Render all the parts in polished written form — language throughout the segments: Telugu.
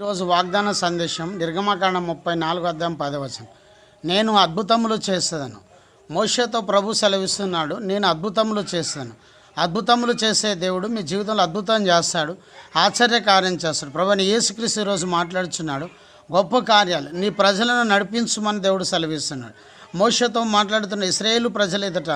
ఈరోజు వాగ్దాన సందేశం నిర్గమకాండం 34:10. నేను అద్భుతములు చేసేదను. మోషేతో ప్రభు సెలవిస్తున్నాడు, నేను అద్భుతములు చేస్తాను. అద్భుతములు చేసే దేవుడు మీ జీవితంలో అద్భుతం చేస్తాడు, ఆశ్చర్యకార్యం చేస్తాడు. ప్రభువైన యేసుక్రీస్తు ఈరోజు మాట్లాడుచున్నాడు, గొప్ప కార్యాలు నీ ప్రజలను నడిపించమని దేవుడు సెలవిస్తున్నాడు. మోషేతో మాట్లాడుతున్న ఇశ్రాయేలు ప్రజల ఎదుట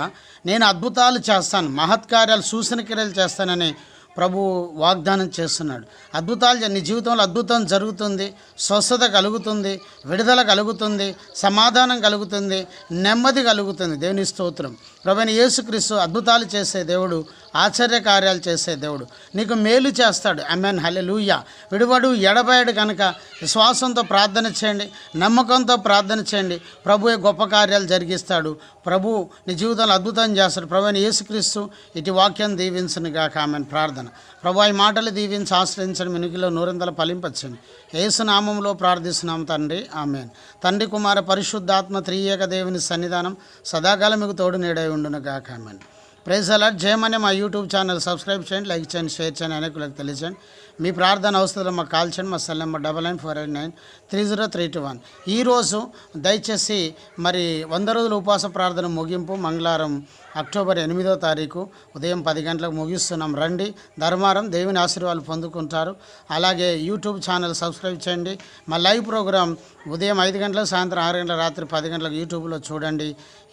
నేను అద్భుతాలు చేస్తాను, మహత్కార్యాలు సూచన క్రియలు చేస్తానని ప్రభు వాగ్దానం చేస్తున్నాడు. అద్భుతాలు నీ జీవితంలో అద్భుతం జరుగుతుంది, స్వస్థత కలుగుతుంది, విడుదల కలుగుతుంది, సమాధానం కలుగుతుంది, నెమ్మది కలుగుతుంది. దేవుని స్తోత్రం. ప్రభువైన యేసుక్రీస్తు అద్భుతాలు చేసే దేవుడు, ఆశ్చర్య కార్యాలు చేసే దేవుడు. నీకు మేలు చేస్తాడు. ఆమేన్, హల్లెలూయా. విడువడు ఎడబాయడు కనుక విశ్వాసంతో ప్రార్థన చేయండి, నమ్మకంతో ప్రార్థన చేయండి. ప్రభువే గొప్ప కార్యాలు జరిగిస్తాడు. ప్రభు నీ జీవితంలో అద్భుతం చేస్తాడు. ప్రభువైన యేసుక్రీస్తు ఇటు వాక్యం దీవించునుగాక. ఆమేన్. ప్రార్థన. ప్రభు ఈ మాటలు దీవించి ఆశ్రయించండి, మినికిలో నూరంతల ఫలింపచ్చండి. యేసు నామములో ప్రార్థిస్తున్నాం తండ్రి. ఆమేన్. తండ్రి కుమార పరిశుద్ధాత్మ త్రియేక దేవుని సన్నిధానం సదాకాలం మీకు తోడు నీడై ఉండునుగాక. ఆమేన్. Praise the lord. జయమనే మా యూట్యూబ్ ఛానల్ సబ్స్క్రైబ్ చేయండి, లైక్ చేయండి, షేర్ చేయండి, అనేకులకు తెలియచేయండి. మీ ప్రార్థన అవసరం మాకు కాల్ చేయండి. మా సెల్ నెంబర్ 9948930321. ఈరోజు దయచేసి మరి 100 రోజుల ఉపవాస ప్రార్థన ముగింపు మంగళవారం అక్టోబర్ 8వ తారీఖు ఉదయం 10 గంటలకు ముగిస్తున్నాం. రండి, ధర్మారం దేవుని ఆశీర్వాదాలు పొందుకుంటారు. అలాగే యూట్యూబ్ ఛానల్ సబ్స్క్రైబ్ చేయండి. మా లైవ్ ప్రోగ్రాం ఉదయం 5 గంటలకు, సాయంత్రం 6 గంటలకు, రాత్రి 10 గంటలకు యూట్యూబ్లో చూడండి.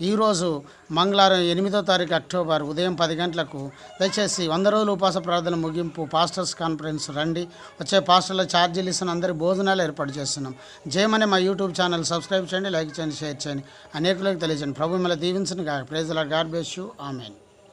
ఈరోజు మంగళవారం 8వ తారీఖు అక్టోబర్ ఉదయం 10 గంటలకు దయచేసి 100 రోజుల ఉపవాస ప్రార్థన ముగింపు పాస్టర్స్ కాన్ఫరెన్స్ రండి. వచ్చే పాస్టర్ల ఛార్జీలు ఇస్తున్న అందరి భోజనాలు ఏర్పాటు చేస్తున్నాం. జయమనే మా యూట్యూబ్ ఛానల్ సబ్స్క్రైబ్ చేయండి, లైక్ చేయండి, షేర్ చేయండి, అనేకులకు తెలియజేయండి. ప్రభు మిమ్మల్ని దీవించును గాక. Praise the Lord. God bless you. Amen.